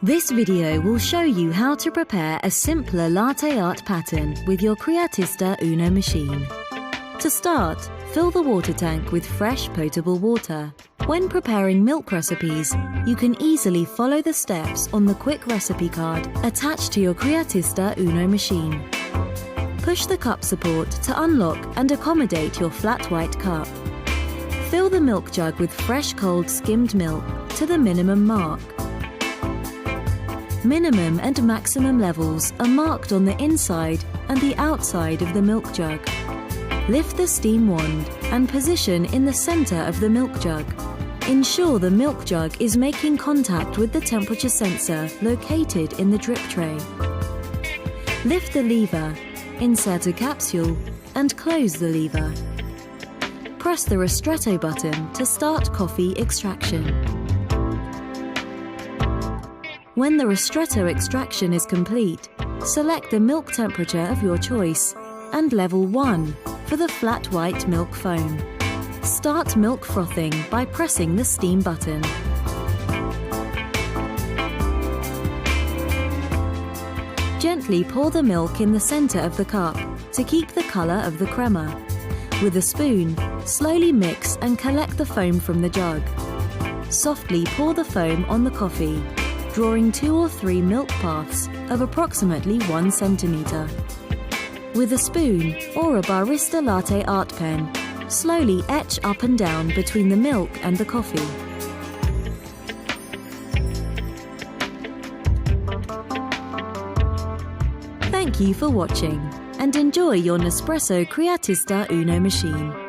This video will show you how to prepare a simpler latte art pattern with your Creatista Uno machine. To start, fill the water tank with fresh potable water. When preparing milk recipes, you can easily follow the steps on the quick recipe card attached to your Creatista Uno machine. Push the cup support to unlock and accommodate your flat white cup. Fill the milk jug with fresh cold skimmed milk to the minimum mark. Minimum and maximum levels are marked on the inside and the outside of the milk jug. Lift the steam wand and position in the center of the milk jug. Ensure the milk jug is making contact with the temperature sensor located in the drip tray. Lift the lever, insert a capsule, and close the lever. Press the ristretto button to start coffee extraction. When the ristretto extraction is complete, select the milk temperature of your choice and level 1 for the flat white milk foam. Start milk frothing by pressing the steam button. Gently pour the milk in the center of the cup to keep the color of the crema. With a spoon, slowly mix and collect the foam from the jug. Softly pour the foam on the coffee, drawing 2 or 3 milk paths of approximately 1 centimeter. With a spoon or a barista latte art pen, slowly etch up and down between the milk and the coffee. Thank you for watching and enjoy your Nespresso Creatista Uno machine.